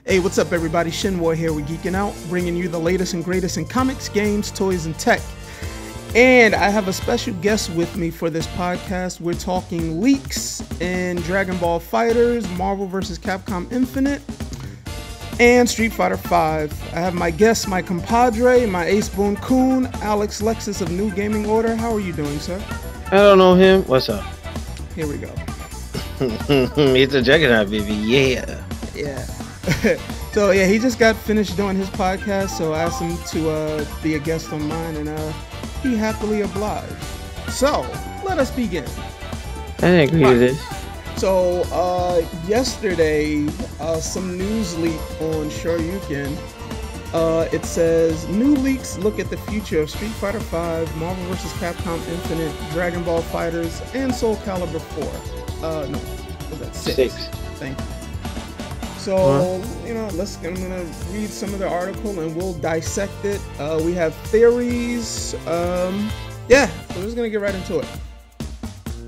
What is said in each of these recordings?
Hey, what's up, everybody? Shinwar here with GEEK-N-OUT, bringing you the latest and greatest in comics, games, toys, and tech. And I have a special guest with me for this podcast. We're talking leaks in Dragon Ball FighterZ, Marvel vs. Capcom Infinite, and Street Fighter V. I have my guest, my compadre, my ace boon coon, Alexlexus of New Gaming Order. How are you doing, sir? I don't know him. What's up? Here we go. It's a juggernaut, baby. Yeah. Yeah. So yeah, he just got finished doing his podcast, so I asked him to be a guest on mine, and he happily obliged. So let us begin. I agree with this. So yesterday, some news leak on Shoryuken. It says new leaks look at the future of Street Fighter V, Marvel vs. Capcom Infinite, Dragon Ball FighterZ, and Soul Calibur 4. No, was that 6? Thank you. So, you know, I'm gonna read some of the article and we'll dissect it. We have theories. Yeah, so we're just gonna get right into it.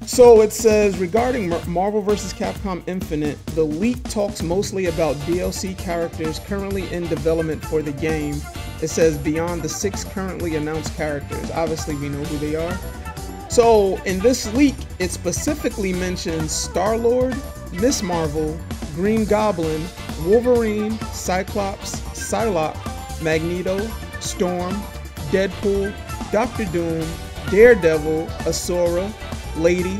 So it says, regarding Marvel vs. Capcom Infinite, the leak talks mostly about DLC characters currently in development for the game. It says beyond the 6 currently announced characters. Obviously, we know who they are. So in this leak, it specifically mentions Star-Lord, Miss Marvel, Green Goblin, Wolverine, Cyclops, Psylocke, Magneto, Storm, Deadpool, Doctor Doom, Daredevil, Asura, Lady,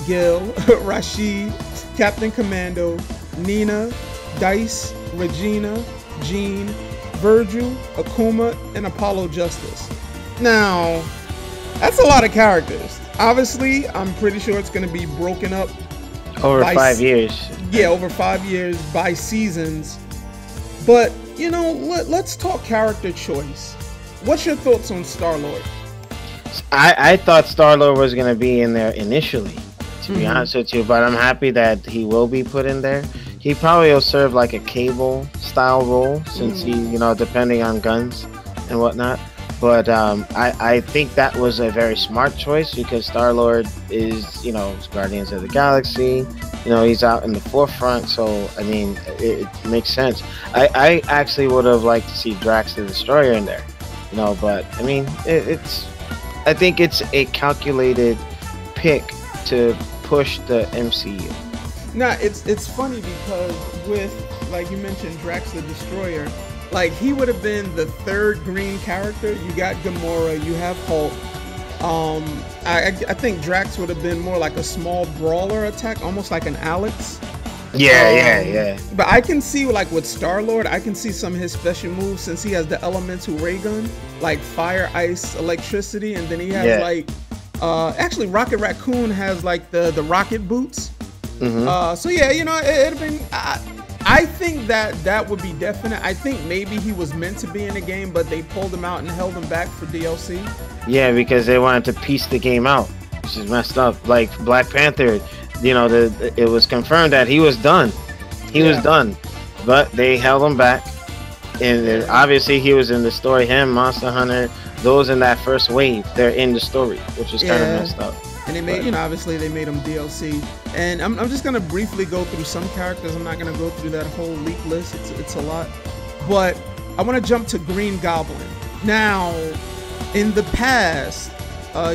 Gil, Rashid, Captain Commando, Nina, Dice, Regina, Jean, Virgil, Akuma, and Apollo Justice. Now, that's a lot of characters. Obviously, I'm pretty sure it's going to be broken up over 5 years. Yeah, over 5 years by seasons. But, you know, let's talk character choice. What's your thoughts on Star-Lord? I thought Star-Lord was going to be in there initially, to be honest with you, but I'm happy that he will be put in there. He probably will serve like a Cable style role since he, you know, depending on guns and whatnot. But I think that was a very smart choice because Star-Lord is, you know, Guardians of the Galaxy. You know, he's out in the forefront, so, I mean, it makes sense. I actually would have liked to see Drax the Destroyer in there, you know, but, I mean, I think it's a calculated pick to push the MCU. Nah, it's funny because with, like you mentioned, Drax the Destroyer, like, he would have been the 3rd green character. You got Gamora, you have Hulk. I think Drax would have been more like a small brawler attack, almost like an Alex. Yeah. But I can see, like, with Star-Lord, I can see some of his special moves since he has the elemental ray gun, like fire, ice, electricity, and then he has like, actually Rocket Raccoon has like the rocket boots. So yeah, you know, it'd have been. I think that would be definite. I think maybe he was meant to be in the game, but they pulled him out and held him back for DLC. Yeah, because they wanted to piece the game out, which is messed up. Like Black Panther, you know, it was confirmed that he was done. He was done, but they held him back. And obviously he was in the story. Him, Monster Hunter, those in that first wave, they're in the story, which is kind of messed up. And they made, you know, obviously they made them DLC. And I'm just gonna briefly go through some characters. I'm not gonna go through that whole leak list. It's a lot. But I want to jump to Green Goblin. Now, in the past,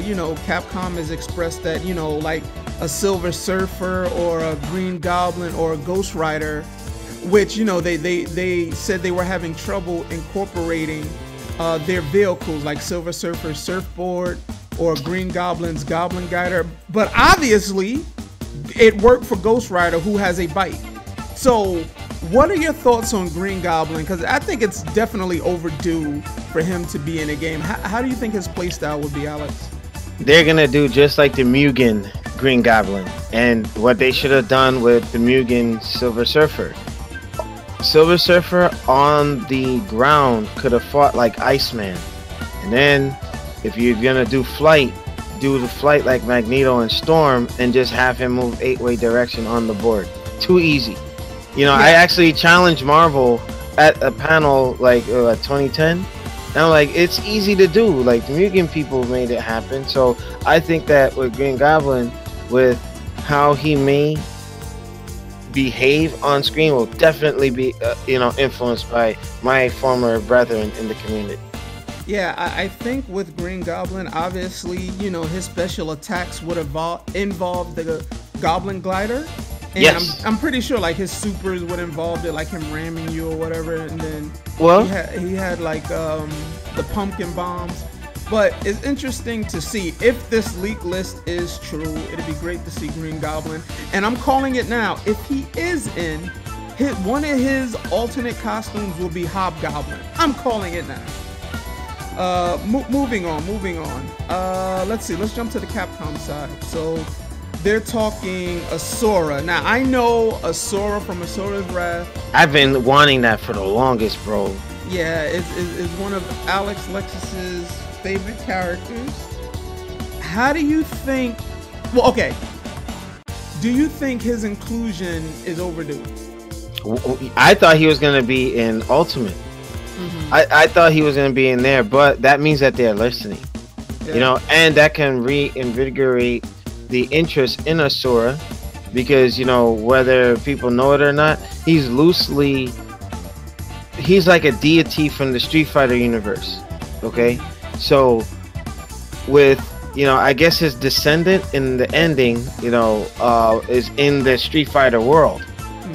you know, Capcom has expressed that, you know, like a Silver Surfer or a Green Goblin or a Ghost Rider, which, you know, they said they were having trouble incorporating their vehicles, like Silver Surfer's surfboard or Green Goblin's Goblin Guider. But obviously, it worked for Ghost Rider, who has a bike. So, what are your thoughts on Green Goblin? Because I think it's definitely overdue for him to be in a game. How do you think his playstyle would be, Alex? They're going to do just like the Mugen Green Goblin. And what they should have done with the Mugen Silver Surfer. Silver Surfer on the ground could have fought like Iceman. And then, if you're going to do the flight like Magneto and Storm and just have him move 8-way direction on the board. Too easy. You know, I actually challenged Marvel at a panel like 2010. And I'm like, it's easy to do. Like, the Mugen people made it happen. So I think that with Green Goblin, with how he may behave on screen will definitely be influenced by my former brethren in the community. Yeah, I think with Green Goblin, obviously, his special attacks would involve the Goblin Glider. And Yes. I'm pretty sure like his supers would involve it, like him ramming you or whatever. And then he had like the pumpkin bombs. But it's interesting to see if this leak list is true. It'd be great to see Green Goblin. And I'm calling it now. If he is in, one of his alternate costumes will be Hobgoblin. I'm calling it now. Moving on. Let's see. Let's jump to the Capcom side. So they're talking Surah. Now I know Surah from Asura's Wrath. I've been wanting that for the longest, bro. Yeah, it's one of Alexlexus's favorite characters. How do you think? Well, okay. Do you think his inclusion is overdue? I thought he was gonna be in Ultimate. I thought he was gonna be in there, but that means that they're listening. Yeah. And that can reinvigorate the interest in Asura, because whether people know it or not, he's like a deity from the Street Fighter universe. Okay, so with I guess his descendant in the ending is in the Street Fighter world.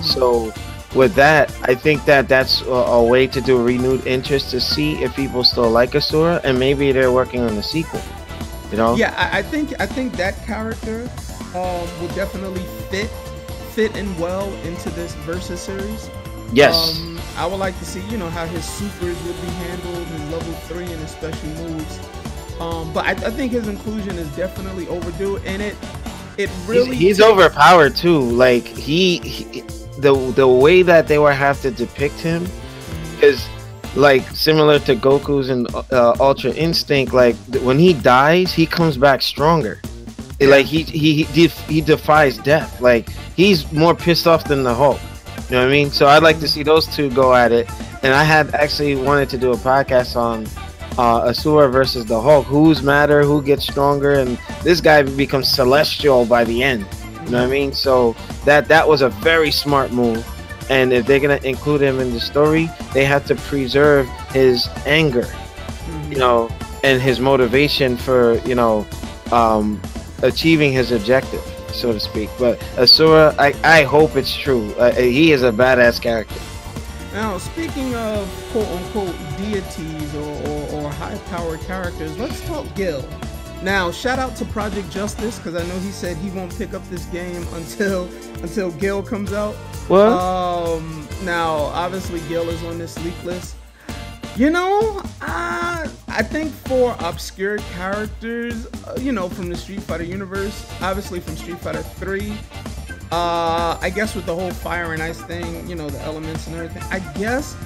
So with that, I think that's a way to do a renewed interest to see if people still like Asura, and maybe they're working on the sequel. Yeah, I think that character would definitely fit in well into this Versus series. Yes. I would like to see how his supers would be handled, his level 3 and his special moves. But I think his inclusion is definitely overdue, and it really he's overpowered too. Like the way that they would have to depict him is like similar to Goku's in Ultra Instinct. Like when he dies, he comes back stronger. Like he defies death. Like he's more pissed off than the Hulk. You know what I mean? So I'd like to see those two go at it. And I had actually wanted to do a podcast on Asura versus the Hulk. Who's madder? Who gets stronger? And this guy becomes celestial by the end. You know what I mean? So that was a very smart move. And if they're gonna include him in the story, they have to preserve his anger, and his motivation for achieving his objective, so to speak. But Asura, I hope it's true. He is a badass character. Now, speaking of quote-unquote deities or high-powered characters, let's talk Gil. Now, shout out to Project Justice, because I know he said he won't pick up this game until Gil comes out. What? Now, obviously, Gil is on this leak list. I think for obscure characters, from the Street Fighter universe, obviously from Street Fighter 3, I guess with the whole fire and ice thing, the elements and everything, I guess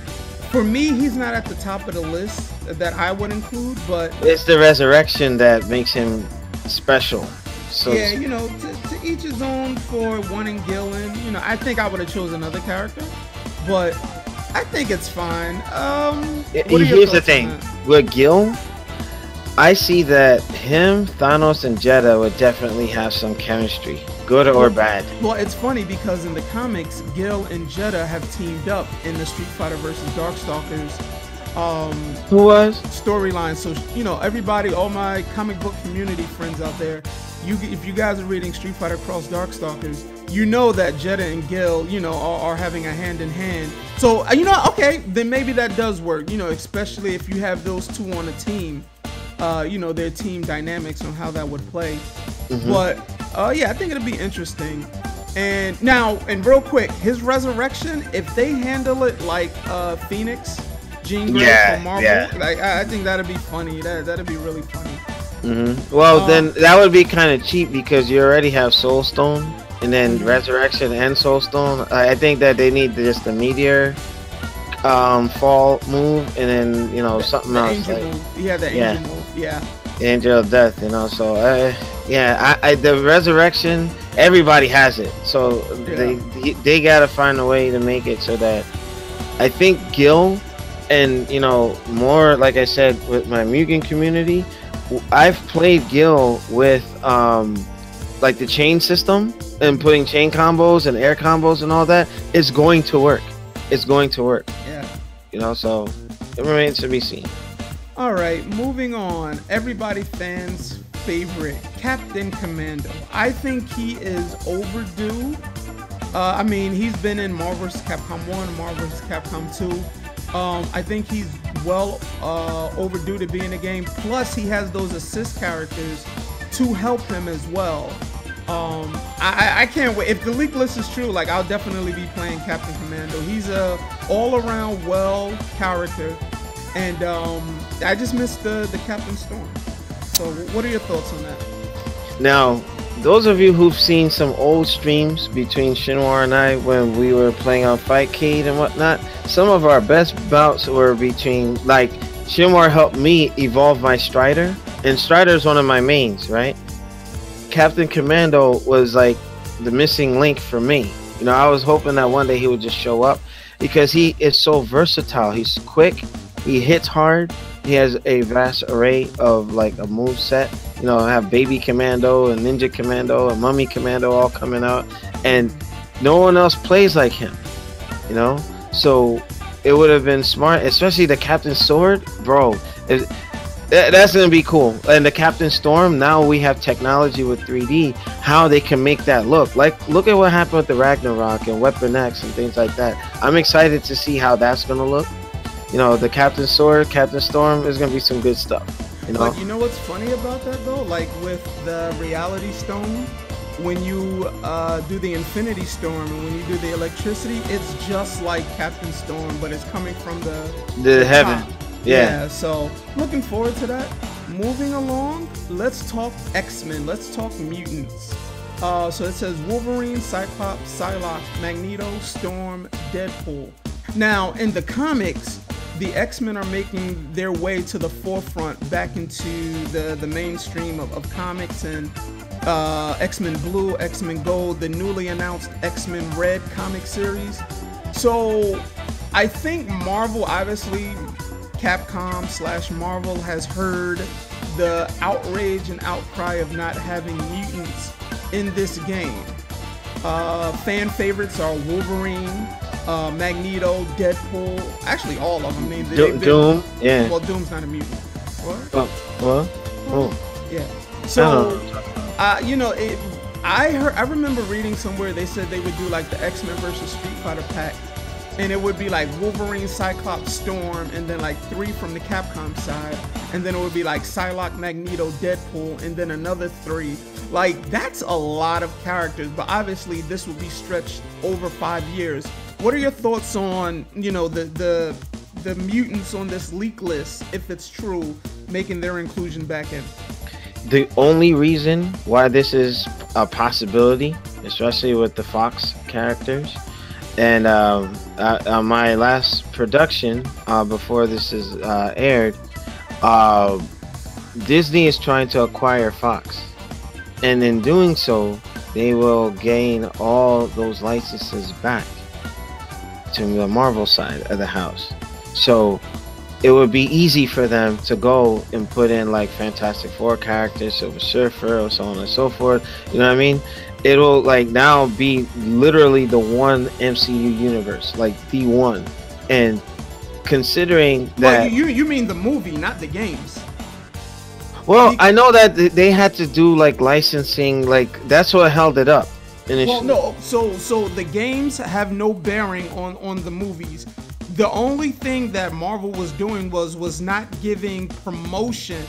for me, he's not at the top of the list that I would include, but it's the resurrection that makes him special. So yeah, to each his own for wanting Gil in. I think I would have chosen another character, but I think it's fine. Here's the thing with Gil. I see that him, Thanos, and Jeddah would definitely have some chemistry, good or bad. Well, it's funny because in the comics, Gil and Jeddah have teamed up in the Street Fighter vs. Darkstalkers storyline. So everybody, all my comic book community friends out there, if you guys are reading Street Fighter Cross Darkstalkers, you know that Jeddah and Gil, are having a hand in hand. So okay, then maybe that does work. Especially if you have those two on a team. Their team dynamics on how that would play. But yeah, I think it'll be interesting. And now, and real quick, his resurrection, if they handle it like Phoenix, Jean Grey from Marvel, like I think that'd be funny. That'd be really funny. Well, then that would be kind of cheap because you already have Soul Stone, and then Resurrection and Soul Stone. I think that they need just the meteor fall move, and then something else. Angel move. Yeah, the angel move. Yeah. Angel of Death. So the resurrection, everybody has it. So they gotta find a way to make it so that I think Gil, and more like I said with my Mugen community, I've played Gil with like the chain system and putting chain combos and air combos and all that is going to work. It's going to work. Yeah. You know, so it remains to be seen. All right, moving on. Everybody fans' favorite, Captain Commando. I think he is overdue. I mean, he's been in Marvel vs. Capcom 1 and Marvel vs. Capcom 2. I think he's well overdue to be in the game. Plus, he has those assist characters to help him as well. I can't wait. If the leak list is true, like, I'll definitely be playing Captain Commando. He's a all-around well character, and I just missed the Captain Storm. So, what are your thoughts on that? Now, those of you who've seen some old streams between Shinwar and I when we were playing on Fightcade and whatnot, some of our best bouts were between, like, Shinwar helped me evolve my Strider, and Strider is one of my mains, right? Captain Commando was like the missing link for me. You know, I was hoping that one day he would just show up because he is so versatile. He's quick, he hits hard, he has a vast array of like a move set. You know, I have Baby Commando and Ninja Commando and Mummy Commando all coming out, and no one else plays like him, you know? So it would have been smart, especially the Captain Sword, bro. That's gonna be cool. And the Captain Storm, now we have technology with 3D, how they can make that look. Like, look at what happened with the Ragnarok and Weapon X and things like that. I'm excited to see how that's gonna look. You know, the Captain Sword, Captain Storm is gonna be some good stuff. You know? But you know what's funny about that though? Like with the Reality Stone, when you do the Infinity Storm and when you do the electricity, it's just like Captain Storm, but it's coming from the heaven. top. Yeah, so looking forward to that. Moving along, let's talk X-Men. Let's talk mutants. So it says Wolverine, Cyclops, Psylocke, Magneto, Storm, Deadpool. Now, in the comics, the X-Men are making their way to the forefront back into the mainstream of comics, and X-Men Blue, X-Men Gold, the newly announced X-Men Red comic series. So I think Marvel, obviously, Capcom/Marvel has heard the outrage and outcry of not having mutants in this game. Fan favorites are Wolverine, Magneto, Deadpool, actually all of them. I mean, Doom, yeah. Well, Doom's not a mutant. What? Yeah. So, you know, I remember reading somewhere they said they would do like the X-Men versus Street Fighter pack, and it would be like Wolverine, Cyclops, Storm, and then like 3 from the Capcom side, and then it would be like Psylocke, Magneto, Deadpool, and then another 3. Like, that's a lot of characters, but obviously this will be stretched over 5 years. What are your thoughts on, you know, the mutants on this leak list, if it's true, making their inclusion back in? The only reason why this is a possibility, especially with the Fox characters, and on my last production before this is aired, Disney is trying to acquire Fox, and in doing so they will gain all those licenses back to the Marvel side of the house. So it would be easy for them to go and put in like Fantastic Four characters, Silver Surfer, or so on and so forth. You know what I mean? It'll like now be literally the one MCU universe, like the one. And considering that, well, you mean the movie, not the games. Well, I know that they had to do like licensing, like that's what held it up initially. Well, no, so the games have no bearing on the movies. The only thing that Marvel was doing was not giving promotion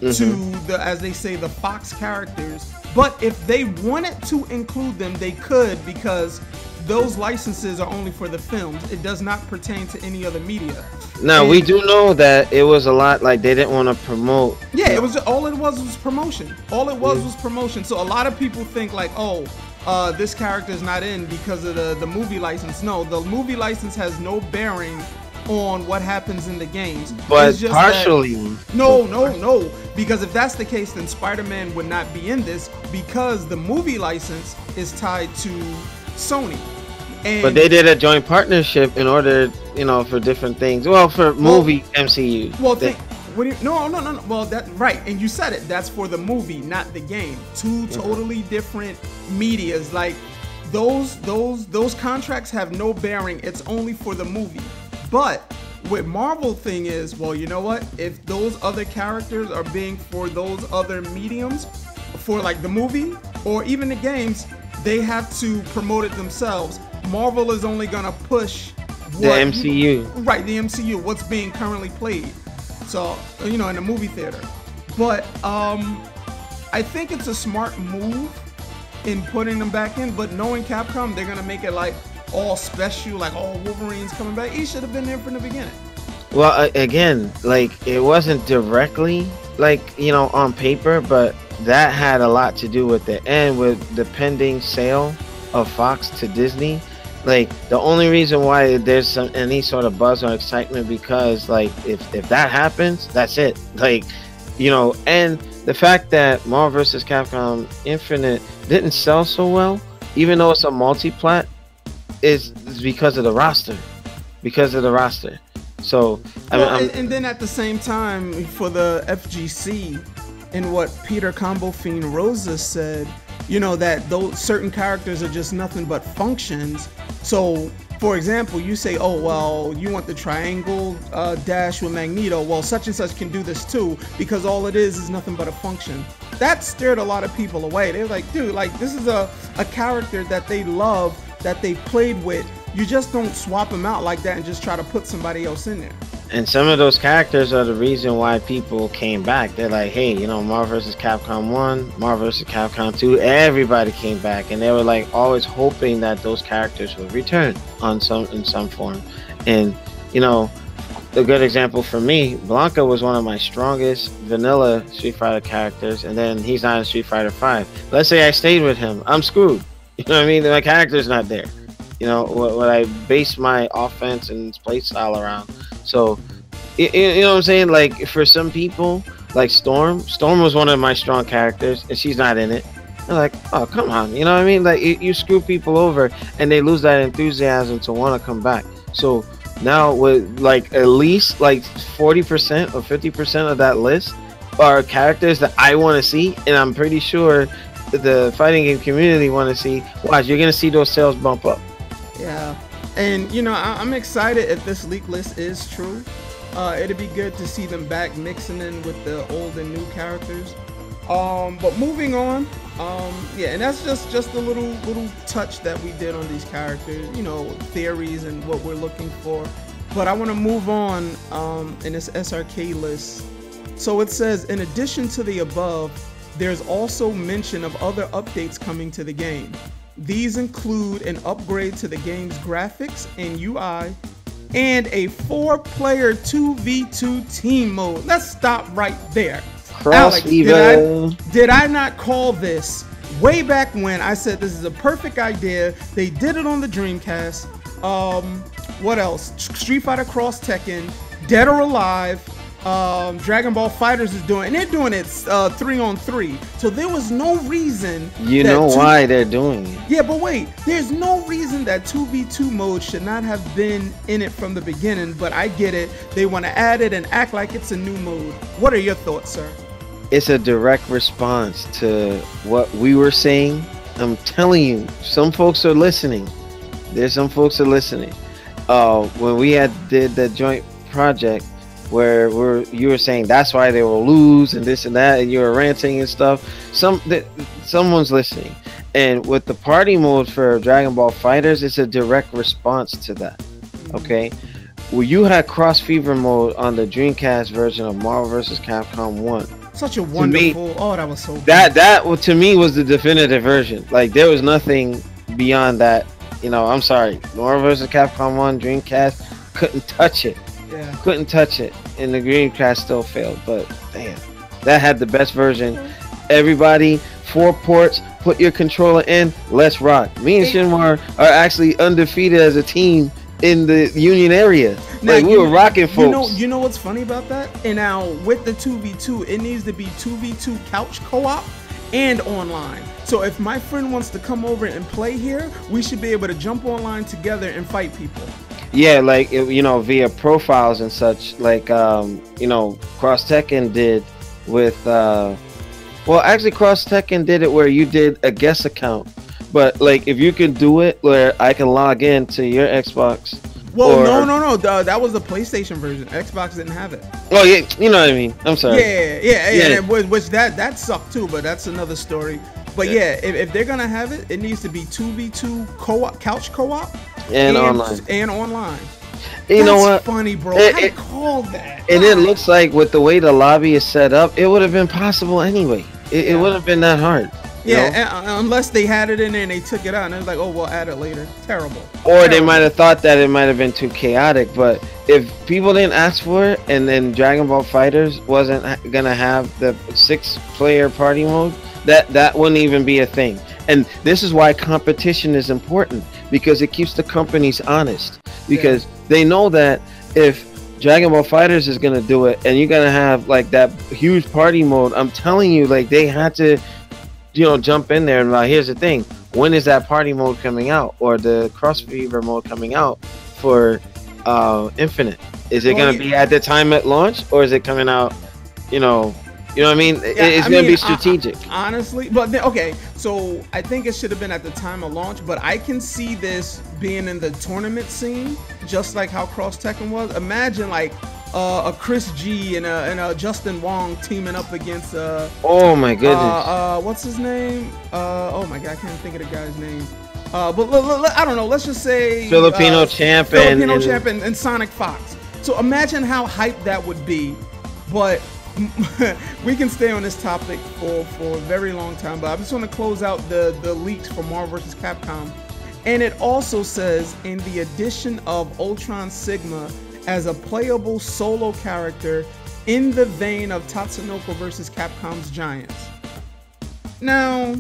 to the, as they say, the Fox characters. But if they wanted to include them, they could, because those licenses are only for the films. It does not pertain to any other media. Now, we do know that it was a lot, like they didn't want to promote. Yeah, it was all it was promotion. All it was promotion. So a lot of people think like, oh, this character is not in because of the movie license. No, the movie license has no bearing on what happens in the games. But it's just partially. No. Because if that's the case, then Spider-Man would not be in this, because the movie license is tied to Sony. And but they did a joint partnership in order, you know, for different things. Well, for movie MCU. Well, What do you, no. Well, that right, and you said it. That's for the movie, not the game. Two totally different medias. Like those contracts have no bearing. It's only for the movie. But what Marvel thing is, well, you know what? If those other characters are being for those other mediums, for like the movie or even the games, they have to promote it themselves. Marvel is only gonna push the MCU. Right, the MCU, what's being currently played. So, you know, in the movie theater. But I think it's a smart move in putting them back in, but knowing Capcom, they're gonna make it like all special, like all Wolverine's coming back. He should have been there from the beginning. Well, again, like it wasn't directly like, you know, on paper, but that had a lot to do with it. And with the pending sale of Fox to Disney, like the only reason why there's any sort of buzz or excitement, because like if that happens, that's it. Like, you know, and the fact that Marvel vs. Capcom Infinite didn't sell so well, even though it's a multi-plat, is because of the roster. So and then at the same time for the FGC, and what Peter Combo Fiend Rosa said, you know, that those certain characters are just nothing but functions. So, for example, you say, oh, well, you want the triangle dash with Magneto. Well, such and such can do this too, because all it is nothing but a function. That scared a lot of people away. They're like, dude, like this is a character that they love, that they played with. You just don't swap them out like that and just try to put somebody else in there. And some of those characters are the reason why people came back. They're like, hey, you know, Marvel vs. Capcom 1, Marvel vs. Capcom 2, everybody came back, and they were like always hoping that those characters would return in some form. And, you know, a good example for me, Blanca was one of my strongest vanilla Street Fighter characters, and then he's not in Street Fighter 5. Let's say I stayed with him, I'm screwed. You know what I mean? My character's not there. You know, what I base my offense and play style around. So, you know what I'm saying? Like, for some people, like Storm was one of my strong characters, and she's not in it. They're like, oh, come on. You know what I mean? Like, you screw people over, and they lose that enthusiasm to want to come back. So, now with, like, at least, like, 40% or 50% of that list are characters that I want to see, and I'm pretty sure the fighting game community want to see. Watch, you're going to see those sales bump up. Yeah, and you know, I'm excited if this leak list is true. It'd be good to see them back mixing in with the old and new characters. But moving on, yeah, and that's just a little touch that we did on these characters, you know, theories and what we're looking for. But I want to move on in this SRK list. So it says, in addition to the above, there's also mention of other updates coming to the game. These include an upgrade to the game's graphics and UI, and a 4-player 2v2 team mode. Let's stop right there. Alex, did I not call this way back when I said this is a perfect idea? They did it on the Dreamcast. What else? Street Fighter Cross Tekken, Dead or Alive, Dragon Ball Fighters is doing, and they're doing it 3-on-3. So there was no reason. You know why they're doing it. Yeah, but wait, there's no reason that 2v2 mode should not have been in it from the beginning. But I get it. They want to add it and act like it's a new mode. What are your thoughts, sir? It's a direct response to what we were saying. I'm telling you, some folks are listening. There's some folks are listening. When we did the joint project, where you were saying that's why they will lose and this and that, and you were ranting and stuff. Someone's listening. And with the party mode for Dragon Ball Fighters, it's a direct response to that. Okay, well, you had Cross Fever mode on the Dreamcast version of Marvel vs. Capcom 1. Such a wonderful. Oh, that was so good. That to me was the definitive version. Like, there was nothing beyond that. You know, I'm sorry, Marvel vs. Capcom 1 Dreamcast couldn't touch it. Yeah. Couldn't touch it, and the Dreamcast still failed. But damn, that had the best version. Everybody, 4 ports, put your controller in, let's rock. Me and Shinmar are actually undefeated as a team in the Union area. Like, we were rocking, folks. You know what's funny about that? And now with the 2v2, it needs to be 2v2 couch co-op and online. So if my friend wants to come over and play here, we should be able to jump online together and fight people. Yeah, like via profiles and such, like Cross Tekken did with well, actually Cross Tekken did it where you did a guest account, but like if you can do it where I can log in to your Xbox. Well, no. That was the PlayStation version. Xbox didn't have it. Oh yeah, you know what I mean. I'm sorry. Yeah. Which that sucked too, but that's another story. But yeah, if they're gonna have it, it needs to be 2v2 co-op, couch co-op, and online. And online. You know what? Funny, bro. I called that. And it looks like with the way the lobby is set up, it would have been possible anyway. It would have been that hard. Yeah, unless they had it in there and they took it out and it was like, oh, we'll add it later. Terrible. Or they might have thought that it might have been too chaotic. But if people didn't ask for it, and then Dragon Ball FighterZ wasn't gonna have the 6-player party mode, that wouldn't even be a thing. And this is why competition is important, because it keeps the companies honest. Because they know that if Dragon Ball FighterZ is gonna do it, and you're gonna have like that huge party mode, I'm telling you, like they had to, jump in there and like, here's the thing: when is that party mode coming out, or the Cross Fever mode coming out for Infinite? Is it gonna be at the time at launch, or is it coming out? You know what I mean? It's gonna be strategic. Honestly, but okay. So I think it should have been at the time of launch, but I can see this being in the tournament scene, just like how Cross Tekken was. Imagine like a Chris G and a Justin Wong teaming up against oh my goodness, what's his name? Oh my god, I can't think of the guy's name. But I don't know. Let's just say Filipino champ and Sonic Fox. So imagine how hyped that would be. But we can stay on this topic for a very long time, but I just want to close out the leaks for Marvel vs. Capcom. And it also says, in the addition of Ultron Sigma as a playable solo character in the vein of Tatsunoko vs. Capcom's Giants. Now,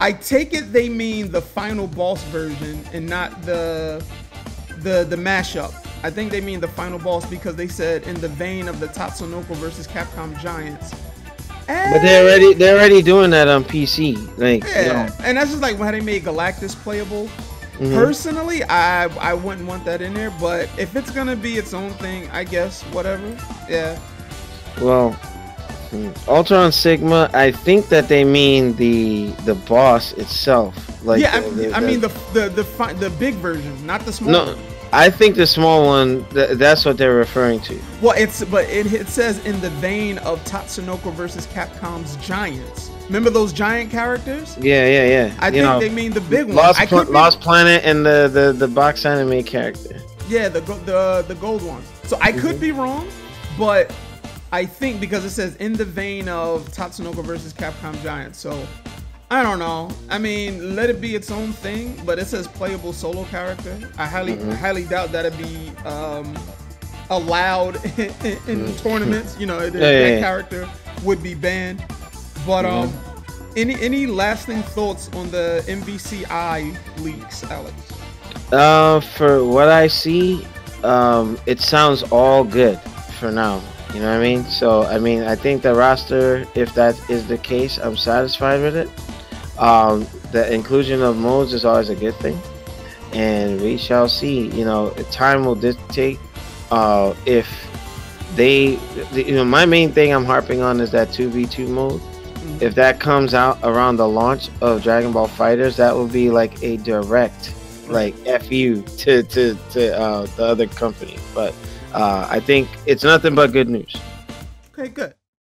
I take it they mean the final boss version and not the mashup. I think they mean the final boss, because they said in the vein of the Tatsunoko versus Capcom Giants. But they're already doing that on PC. Like, and that's just like how they made Galactus playable. Personally, I wouldn't want that in there, but if it's gonna be its own thing, I guess whatever. Yeah. Well, Ultron Sigma, I think that they mean the boss itself. Like I mean the big version, not the small one. I think the small one, that's what they're referring to. Well, it says in the vein of Tatsunoko versus Capcom's Giants. Remember those giant characters? Yeah. I think they mean the big one. Lost Planet and the box anime character. Yeah, the gold one. So I could be wrong, but I think because it says in the vein of Tatsunoko versus Capcom Giants. So I don't know. I mean, let it be its own thing, but it says playable solo character. I highly doubt that'd be allowed in tournaments. That character would be banned. But any lasting thoughts on the MVCI leaks, Alex? For what I see, it sounds all good for now. You know what I mean? So I think the roster, if that is the case, I'm satisfied with it. The inclusion of modes is always a good thing, and we shall see. Time will dictate if they my main thing I'm harping on is that 2v2 mode. If that comes out around the launch of Dragon Ball FighterZ, that will be like a direct FU to the other company. But I think it's nothing but good news. Okay, good.